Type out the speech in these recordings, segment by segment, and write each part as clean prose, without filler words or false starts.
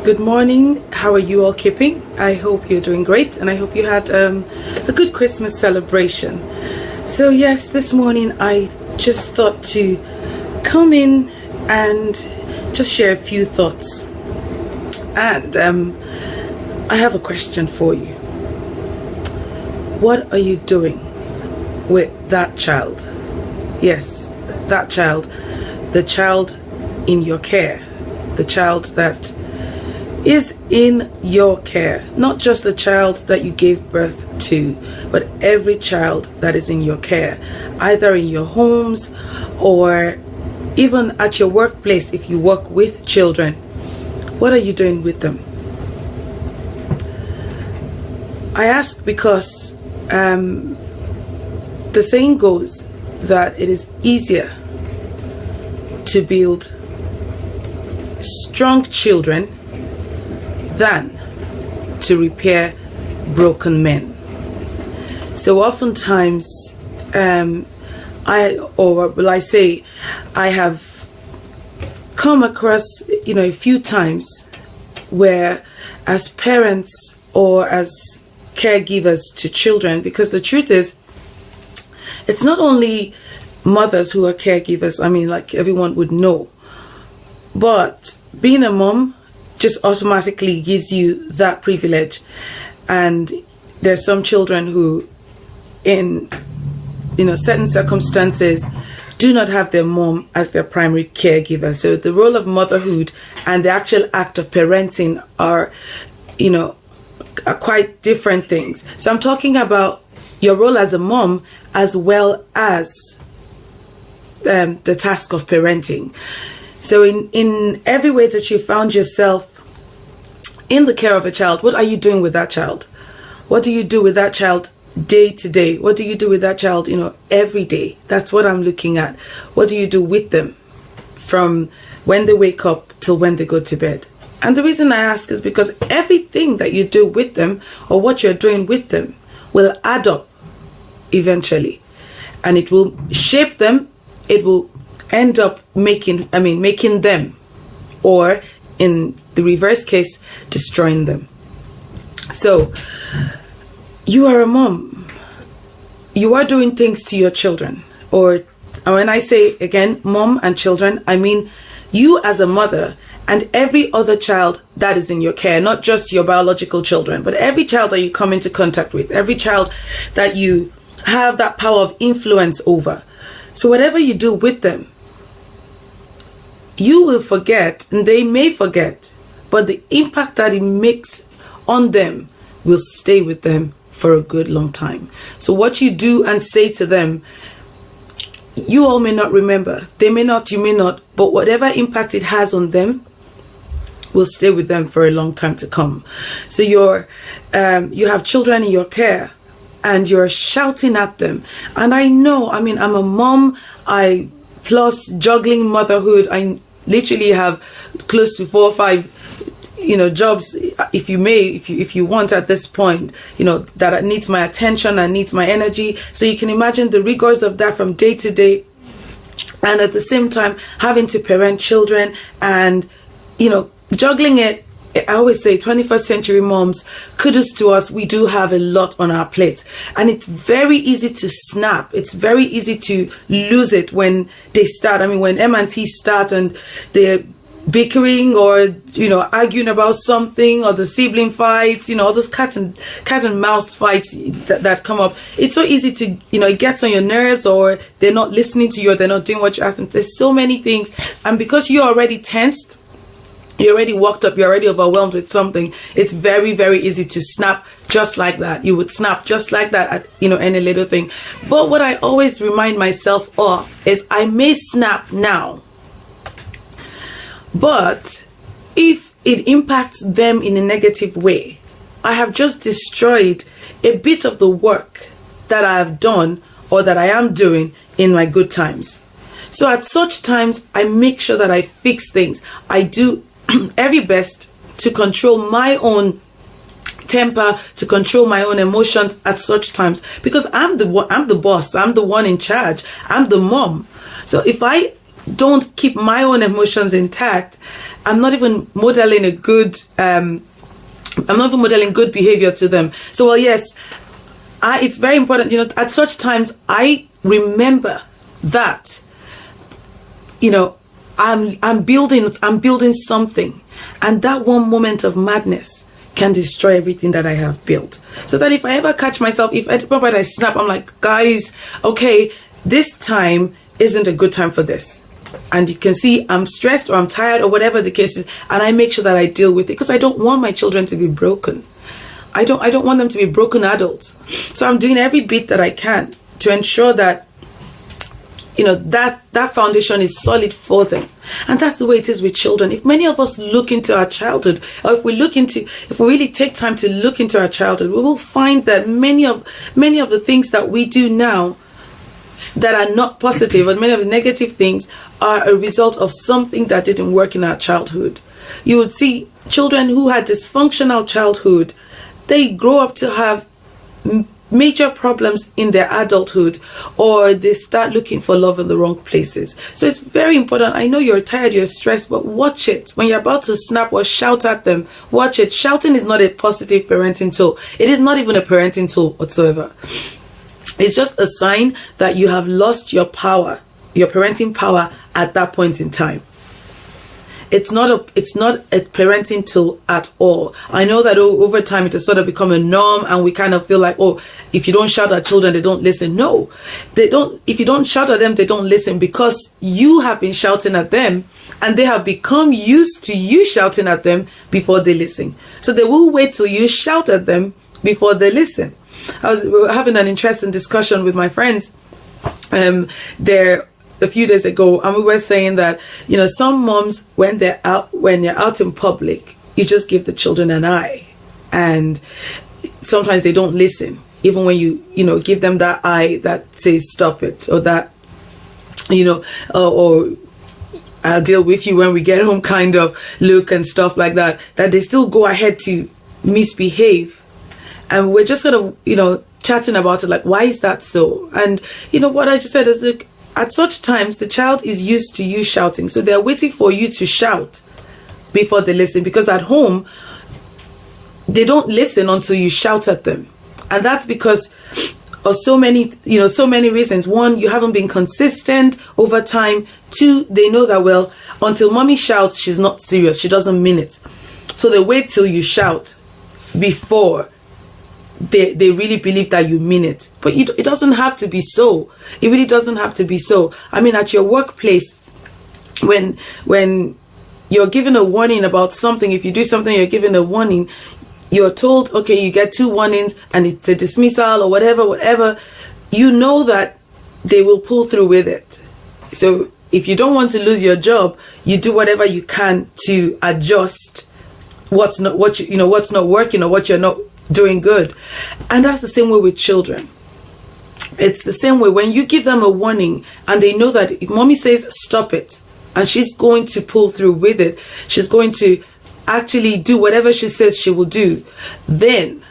Good morning. How are you all keeping? I hope you're doing great, and I hope you had a good Christmas celebration. So yes, this morning I just thought to come in and just share a few thoughts. And I have a question for you. What are you doing with that child? Yes, that child, the child in your care, the child that is in your care, not just the child that you gave birth to, but every child that is in your care, either in your homes or even at your workplace if you work with children. What are you doing with them? I ask because the saying goes that it is easier to build strong children than to repair broken men. So oftentimes I have come across a few times where as parents or as caregivers to children, because the truth is it's not only mothers who are caregivers, like everyone would know, but being a mom just automatically gives you that privilege. And there's some children who in certain circumstances do not have their mom as their primary caregiver. So the role of motherhood and the actual act of parenting are quite different things. So I'm talking about your role as a mom as well as the task of parenting. So in every way that you found yourself in the care of a child, what are you doing with that child? What do you do with that child day to day? What do you do with that child, every day? That's what I'm looking at. What do you do with them from when they wake up till when they go to bed? And the reason I ask is because everything that you do with them or what you're doing with them will add up eventually, and it will shape them. It will end up making them, or in the reverse case, destroying them. So you are a mom. You are doing things to your children, or when I say again mom and children, I mean you as a mother and every other child that is in your care, not just your biological children, but every child that you come into contact with, every child that you have that power of influence over. So whatever you do with them, you will forget, and they may forget, but the impact that it makes on them will stay with them for a good long time. So what you do and say to them, you all may not remember, they may not, you may not, but whatever impact it has on them will stay with them for a long time to come. So you have children in your care and you're shouting at them. And I know, I'm a mom, plus juggling motherhood, I literally have close to 4 or 5 jobs, if you want at this point, that needs my attention and needs my energy. So you can imagine the rigors of that from day to day, and at the same time having to parent children and juggling it. I always say 21st century moms, kudos to us, we do have a lot on our plate, and it's very easy to snap. It's very easy to lose it when they start. When M&T start and they're bickering or arguing about something, or the sibling fights, all those cat and mouse fights that come up. It's so easy to it gets on your nerves, or they're not listening to you, or they're not doing what you ask them. There's so many things, and because you're already tensed, you're already worked up, you're already overwhelmed with something, it's very, very easy to snap just like that. You would snap just like that at any little thing. But what I always remind myself of is I may snap now, but if it impacts them in a negative way, I have just destroyed a bit of the work that I have done or that I am doing in my good times. So at such times, I make sure that I fix things. I do every best to control my own temper, to control my own emotions at such times, because I'm the boss, I'm the one in charge, I'm the mom. So if I don't keep my own emotions intact, I'm not even modeling a good I'm not even modeling good behavior to them. So, well, yes, it's very important, at such times, I remember that, I'm building something, and that one moment of madness can destroy everything that I have built. So that if I ever catch myself, if at the moment I snap, I'm like, guys, okay, this time isn't a good time for this. And you can see I'm stressed or I'm tired or whatever the case is, and I make sure that I deal with it, because I don't want my children to be broken. I don't want them to be broken adults. So I'm doing every bit that I can to ensure that that foundation is solid for them. And that's the way it is with children. If many of us look into our childhood, or if we really take time to look into our childhood, we will find that many of the things that we do now that are not positive, and many of the negative things, are a result of something that didn't work in our childhood. You would see children who had dysfunctional childhood, they grow up to have major problems in their adulthood, or they start looking for love in the wrong places. So it's very important. I know you're tired, you're stressed, but watch it. When you're about to snap or shout at them, watch it. Shouting is not a positive parenting tool. It is not even a parenting tool whatsoever. It's just a sign that you have lost your power, your parenting power at that point in time. It's not a parenting tool at all. I know that over time it has sort of become a norm, and we kind of feel like, oh, if you don't shout at children, they don't listen. No, they don't. If you don't shout at them, they don't listen, because you have been shouting at them, and they have become used to you shouting at them before they listen. So they will wait till you shout at them before they listen. We were having an interesting discussion with my friends there a few days ago, and we were saying that some moms, when you're out in public, you just give the children an eye, and sometimes they don't listen, even when you give them that eye that says stop it, or that or I'll deal with you when we get home kind of look and stuff like that, that they still go ahead to misbehave. And we're just kind of, chatting about it, like, why is that so? And, what I just said is, look, at such times, the child is used to you shouting. So they're waiting for you to shout before they listen. Because at home, they don't listen until you shout at them. And that's because of so many reasons. One, you haven't been consistent over time. Two, they know that, well, until mommy shouts, she's not serious. She doesn't mean it. So they wait till you shout before they really believe that you mean it. But it doesn't have to be so. It really doesn't have to be so. I mean, at your workplace, when you're given a warning about something, if you do something, you're given a warning, you're told, okay, you get 2 warnings and it's a dismissal or whatever, you know that they will pull through with it. So if you don't want to lose your job, you do whatever you can to adjust what's not working, or what you're not doing good. And that's the same way with children. It's the same way when you give them a warning, and they know that if mommy says stop it, and she's going to pull through with it, she's going to actually do whatever she says she will do, then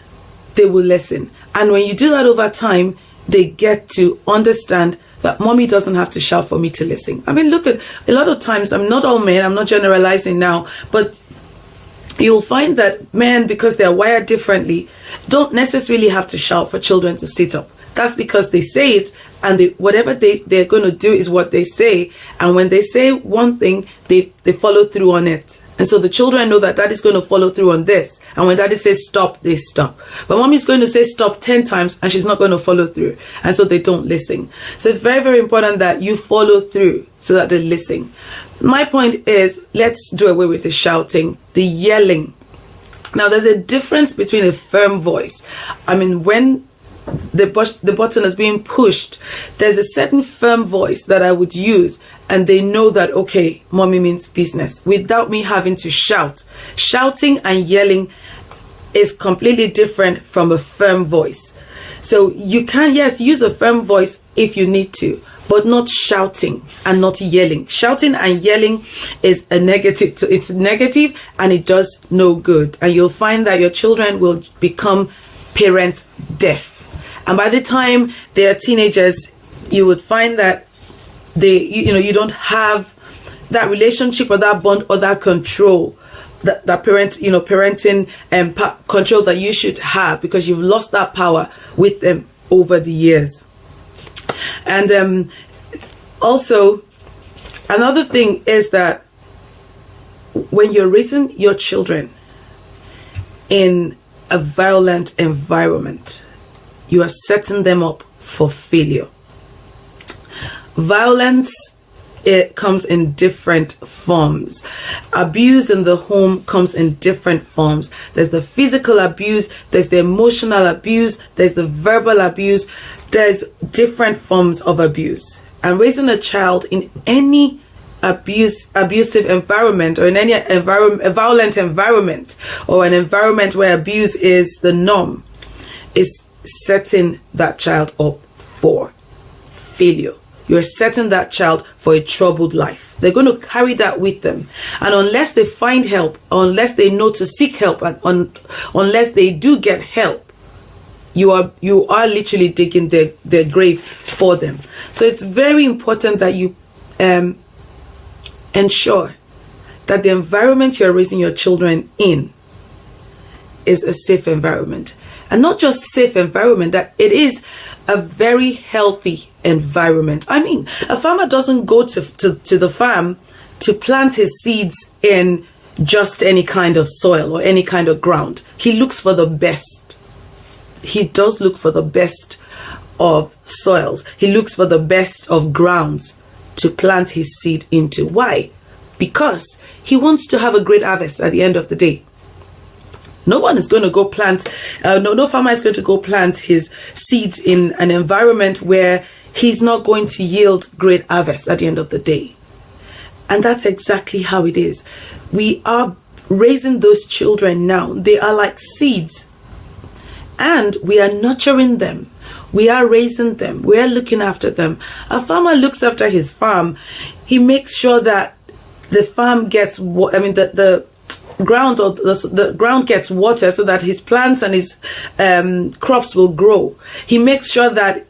they will listen. And when you do that over time, they get to understand that mommy doesn't have to shout for me to listen. I mean, look at a lot of times, I'm not all men, I'm not generalizing now, but you'll find that men, because they're wired differently, don't necessarily have to shout for children to sit up. That's because they say it, and whatever they're going to do is what they say. And when they say one thing, they follow through on it. And so the children know that is going to follow through on this. And when daddy says stop, they stop. But mommy's going to say stop 10 times, and she's not going to follow through. And so they don't listen. So it's very, very important that you follow through so that they listen. My point is, let's do away with the shouting, the yelling. Now, there's a difference between a firm voice. I mean, when the button is being pushed, there's a certain firm voice that I would use, and they know that, okay, mommy means business, without me having to shout. Shouting and yelling is completely different from a firm voice. So you can, yes, use a firm voice if you need to, but not shouting and not yelling. Shouting and yelling is a negative. It's negative, and it does no good. And you'll find that your children will become parent deaf. And by the time they are teenagers, you would find that you don't have that relationship or that bond or that control, that parenting and control that you should have, because you've lost that power with them over the years. And also, another thing is that when you're raising your children in a violent environment, you are setting them up for failure. Violence, it comes in different forms. Abuse in the home comes in different forms. There's the physical abuse, there's the emotional abuse, there's the verbal abuse. There's different forms of abuse. And raising a child in any abusive environment, or in any a violent environment, or an environment where abuse is the norm, is setting that child up for failure. You're setting that child for a troubled life. They're going to carry that with them. And unless they find help, or unless they know to seek help, and unless they do get help, you are literally digging their grave for them. So it's very important that you ensure that the environment you're raising your children in is a safe environment. And not just safe environment, that it is a very healthy environment. I mean, a farmer doesn't go to the farm to plant his seeds in just any kind of soil or any kind of ground. He looks for the best. He does look for the best of soils. He looks for the best of grounds to plant his seed into. Why? Because he wants to have a great harvest at the end of the day. No one is going to go plant, no farmer is going to go plant his seeds in an environment where he's not going to yield great harvest at the end of the day. And that's exactly how it is. We are raising those children now. They are like seeds. And we are nurturing them. We are raising them. We are looking after them. A farmer looks after his farm. He makes sure that the farm gets the ground, or the ground gets water so that his plants and his crops will grow. He makes sure that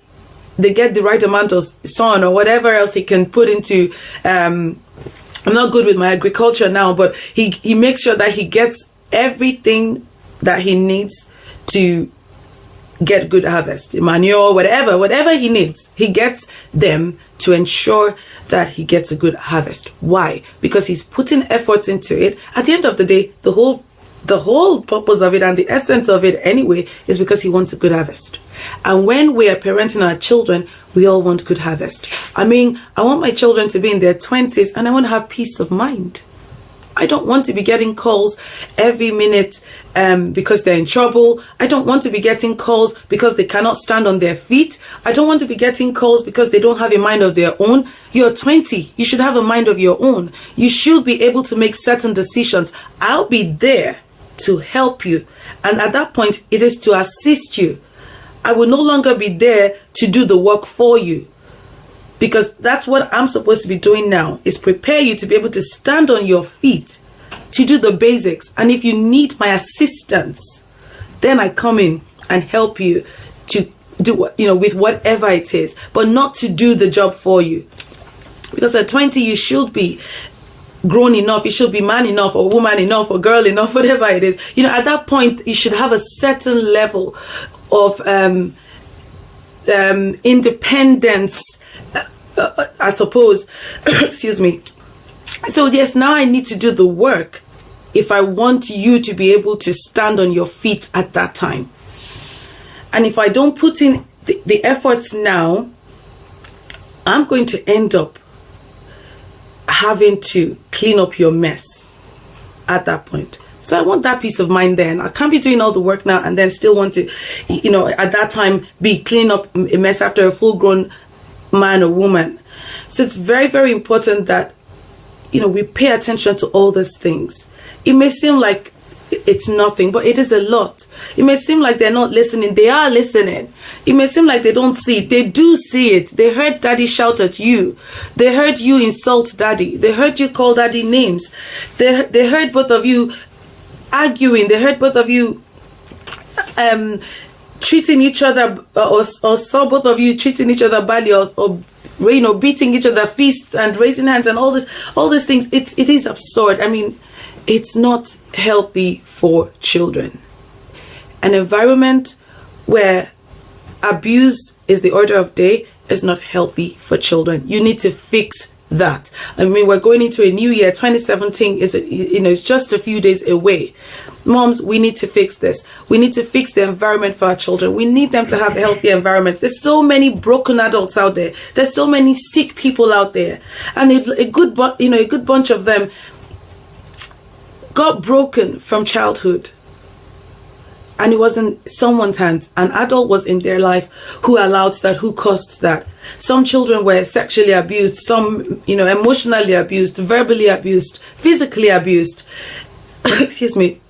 they get the right amount of sun or whatever else he can put into. I'm not good with my agriculture now, but he makes sure that he gets everything that he needs to get good harvest, manure, whatever he needs. He gets them to ensure that he gets a good harvest. Why? Because he's putting effort into it. At the end of the day, the whole purpose of it and the essence of it anyway is because he wants a good harvest. And when we are parenting our children, we all want good harvest. I mean, I want my children to be in their 20s and I want to have peace of mind. I don't want to be getting calls every minute because they're in trouble. I don't want to be getting calls because they cannot stand on their feet. I don't want to be getting calls because they don't have a mind of their own. You're 20. You should have a mind of your own. You should be able to make certain decisions. I'll be there to help you. And at that point, it is to assist you. I will no longer be there to do the work for you. Because that's what I'm supposed to be doing now, is prepare you to be able to stand on your feet, to do the basics. And if you need my assistance, then I come in and help you to do, with whatever it is, but not to do the job for you. Because at 20, you should be grown enough, you should be man enough or woman enough or girl enough, whatever it is. At that point, you should have a certain level of independence, I suppose. Excuse me. So yes, now I need to do the work if I want you to be able to stand on your feet at that time. And if I don't put in the efforts now, I'm going to end up having to clean up your mess at that point. So I want that peace of mind then. I can't be doing all the work now and then still want to, at that time be cleaning up a mess after a full-grown man or woman. So it's very, very important that, we pay attention to all these things. It may seem like it's nothing, but it is a lot. It may seem like they're not listening. They are listening. It may seem like they don't see it. They do see it. They heard daddy shout at you. They heard you insult daddy. They heard you call daddy names. They heard both of you arguing. They heard both of you treating each other, or saw both of you treating each other badly, or beating each other, fists and raising hands and all these things. It is absurd. I mean, it's not healthy for children. An environment where abuse is the order of day is not healthy for children. You need to fix that. I mean, we're going into a new year. 2017 is, it's just a few days away. Moms, we need to fix this. We need to fix the environment for our children. We need them to have healthy environments. There's so many broken adults out there. There's so many sick people out there, and a good bunch of them got broken from childhood. And it was in someone's hands. An adult was in their life who allowed that, who caused that. Some children were sexually abused, some, emotionally abused, verbally abused, physically abused. Excuse me.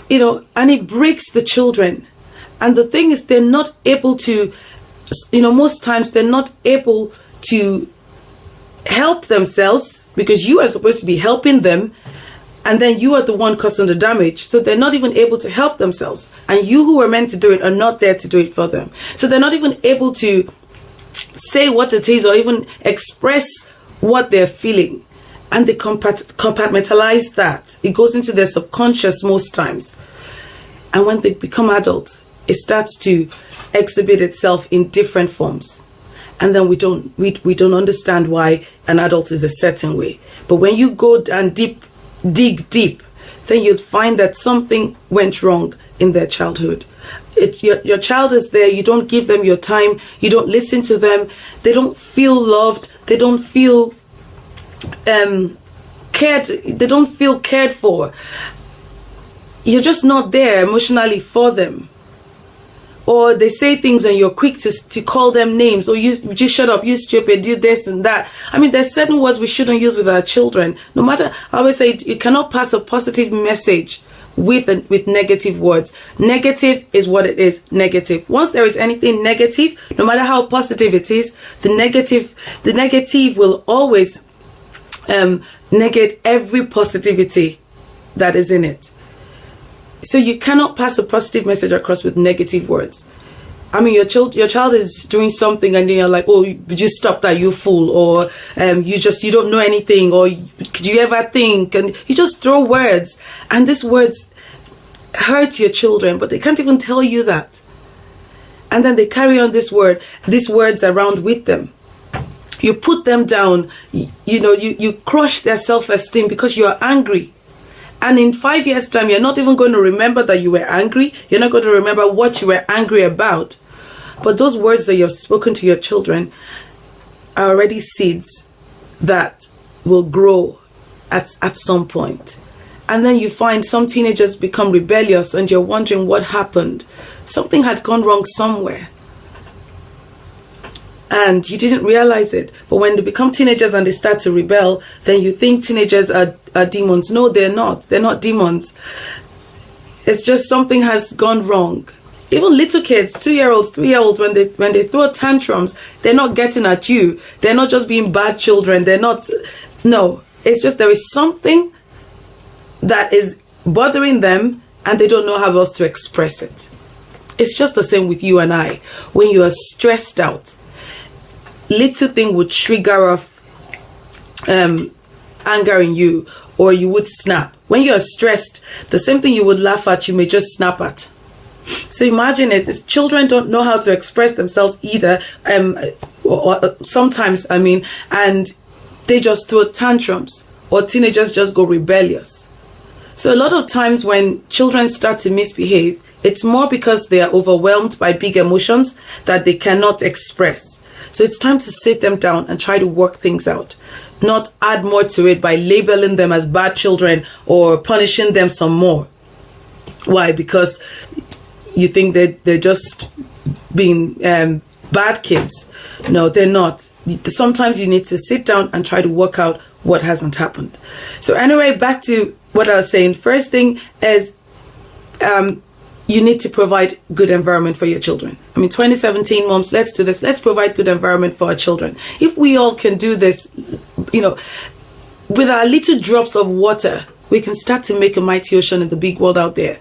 And it breaks the children. And the thing is, they're not able to, most times they're not able to help themselves, because you are supposed to be helping them. And then you are the one causing the damage. So they're not even able to help themselves. And you who were meant to do it are not there to do it for them. So they're not even able to say what it is or even express what they're feeling. And they compartmentalize that. It goes into their subconscious most times. And when they become adults, it starts to exhibit itself in different forms. And then we don't understand why an adult is a certain way. But when you go and dig deep, then you'd find that something went wrong in their childhood. Your child is there, you don't give them your time, you don't listen to them, they don't feel loved, they don't feel cared for. You're just not there emotionally for them. Or they say things and you're quick to call them names, or you just shut up, you stupid, do this and that. I mean, there's certain words we shouldn't use with our children. No matter, I always say, you cannot pass a positive message with negative words. Negative is what it is, negative. Once there is anything negative, no matter how positive it is, the negative will always negate every positivity that is in it. So you cannot pass a positive message across with negative words. I mean, your child is doing something and then you're like, oh, just stop that, you fool. Or you don't know anything. Or could you ever think? And you just throw words. And these words hurt your children, but they can't even tell you that. And then they carry on these words around with them. You put them down. You crush their self-esteem because you're angry. And in 5 years' time, you're not even going to remember that you were angry. You're not going to remember what you were angry about. But those words that you've spoken to your children are already seeds that will grow at some point. And then you find some teenagers become rebellious and you're wondering what happened. Something had gone wrong somewhere. And you didn't realize it. But when they become teenagers and they start to rebel, then you think teenagers are demons. No, they're not. They're not demons. It's just something has gone wrong. Even little kids, 2-year-olds, 3-year-olds, when they throw tantrums, they're not getting at you. They're not just being bad children. They're not. No, it's just there is something that is bothering them and they don't know how else to express it. It's just the same with you and I. When you are stressed out, little thing would trigger off anger in you, or you would snap. When you're stressed, the same thing you would laugh at, you may just snap at. So imagine it. Children don't know how to express themselves either. Or sometimes, and they just throw tantrums, or teenagers just go rebellious. So a lot of times when children start to misbehave, it's more because they are overwhelmed by big emotions that they cannot express. So it's time to sit them down and try to work things out, not add more to it by labeling them as bad children or punishing them some more. Why? Because you think that they're just being bad kids. No, they're not. Sometimes you need to sit down and try to work out what hasn't happened. So anyway, back to what I was saying. First thing is you need to provide good environment for your children. 2017 moms, let's do this. Let's provide good environment for our children. If we all can do this, with our little drops of water, we can start to make a mighty ocean in the big world out there.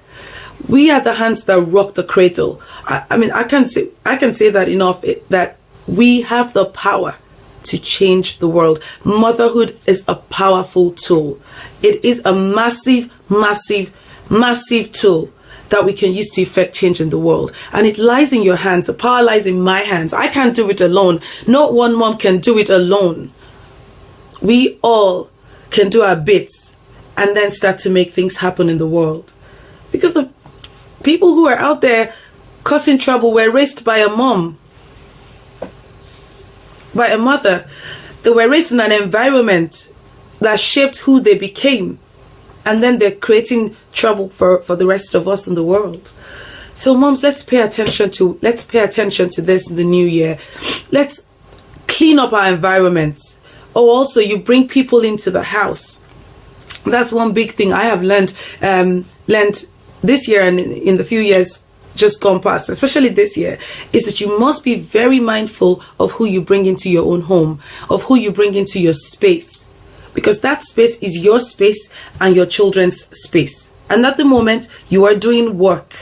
We are the hands that rock the cradle. I can say that enough, that We have the power to change the world. Motherhood is a powerful tool. It is a massive, massive, massive tool that we can use to effect change in the world. And it lies in your hands. The power lies in my hands. I can't do it alone. Not one mom can do it alone. We all can do our bits and then start to make things happen in the world. Because the people who are out there causing trouble were raised by a mom, by a mother. They were raised in an environment that shaped who they became. And then they're creating trouble for the rest of us in the world. So moms, let's pay attention to this in the new year. Let's clean up our environments. Oh, also you bring people into the house. That's one big thing I have learned this year and in the few years just gone past, especially this year, is that you must be very mindful of who you bring into your own home, of who you bring into your space. Because that space is your space and your children's space. And at the moment, you are doing work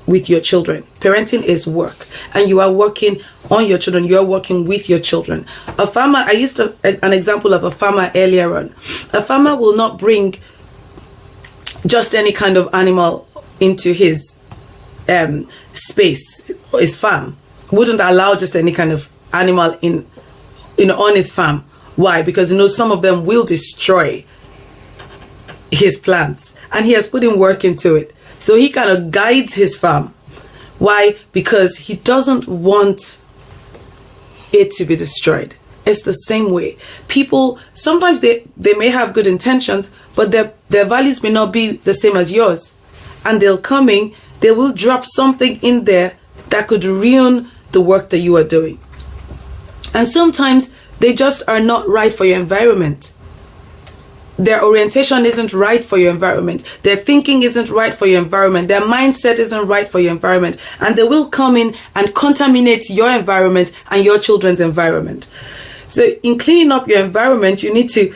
with your children. Parenting is work. And you are working on your children. You are working with your children. A farmer, I used an example of a farmer earlier on. A farmer will not bring just any kind of animal into his space, his farm. Wouldn't allow just any kind of animal on his farm. Why? Because he knows some of them will destroy his plants, and he has put in work into it. So he kind of guides his farm. Why? Because he doesn't want it to be destroyed. It's the same way. People, sometimes they may have good intentions, but their values may not be the same as yours. And they'll come in, they will drop something in there that could ruin the work that you are doing. And sometimes they just are not right for your environment. Their orientation isn't right for your environment. Their thinking isn't right for your environment. Their mindset isn't right for your environment. And they will come in and contaminate your environment and your children's environment. So in cleaning up your environment, you need to,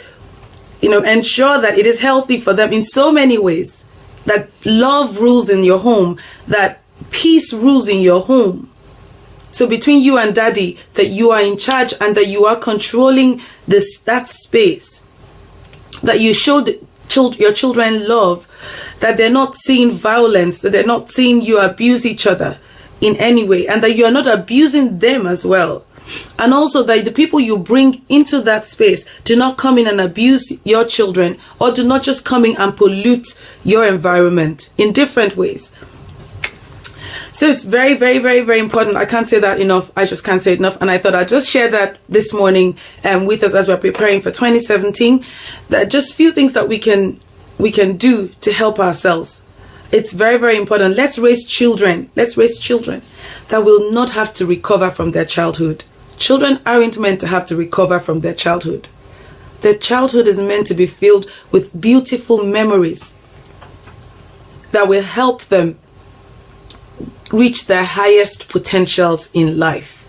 ensure that it is healthy for them in so many ways. That love rules in your home. That peace rules in your home. So between you and daddy, that you are in charge and that you are controlling that space. That you show your children love. That they're not seeing violence. That they're not seeing you abuse each other in any way. And that you are not abusing them as well. And also that the people you bring into that space do not come in and abuse your children. Or do not just come in and pollute your environment in different ways. So it's very, very, very, very important. I can't say that enough. I just can't say it enough. And I thought I'd just share that this morning with us as we're preparing for 2017. That just few things that we can do to help ourselves. It's very, very important. Let's raise children. Let's raise children that will not have to recover from their childhood. Children aren't meant to have to recover from their childhood. Their childhood is meant to be filled with beautiful memories that will help them reach their highest potentials in life.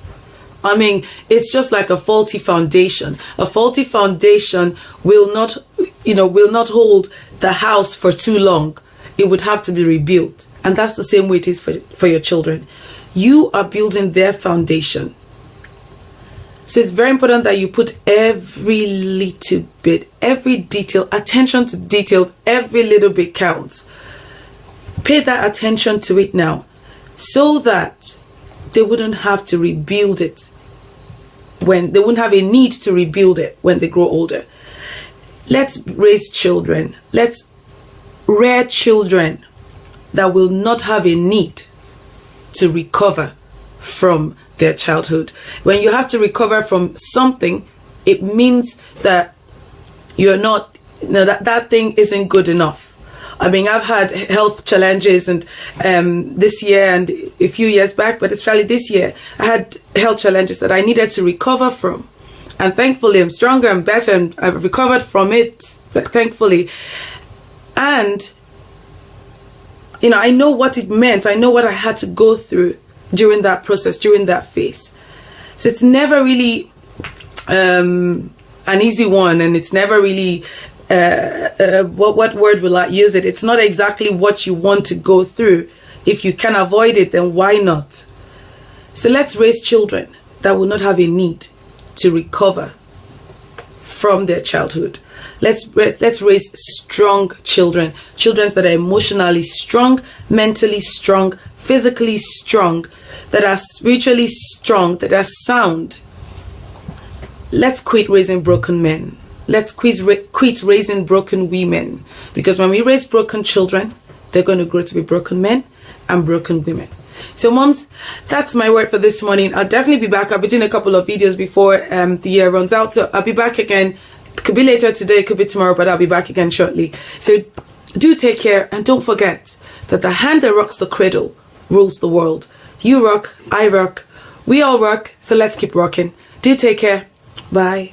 I mean, it's just like a faulty foundation. A faulty foundation will not hold the house for too long. It would have to be rebuilt. And that's the same way it is for your children. You are building their foundation. So it's very important that you put every little bit, every detail, attention to details, every little bit counts. Pay that attention to it now. So that they wouldn't have to rebuild it when they wouldn't have a need to rebuild it when they grow older. Let's raise children. Let's rear children that will not have a need to recover from their childhood. When you have to recover from something, it means that you're not, that thing isn't good enough. I mean, I've had health challenges and this year and a few years back, but especially this year, I had health challenges that I needed to recover from. And thankfully, I'm stronger and better and I've recovered from it, thankfully. And, I know what it meant. I know what I had to go through during that process, during that phase. So it's never really an easy one, and it's never really... what word will I use it? It's not exactly what you want to go through. If you can avoid it, then why not? So let's raise children that will not have a need to recover from their childhood. Let's raise strong children, children that are emotionally strong, mentally strong, physically strong, that are spiritually strong, that are sound. Let's quit raising broken men. Let's quit raising broken women, because when we raise broken children, they're going to grow to be broken men and broken women. So moms, that's my word for this morning. I'll definitely be back. I'll be doing a couple of videos before the year runs out, so I'll be back again. Could be later today, could be tomorrow, but I'll be back again shortly. So do take care, and don't forget that the hand that rocks the cradle rules the world. You rock, I rock, we all rock, so let's keep rocking. Do take care. Bye.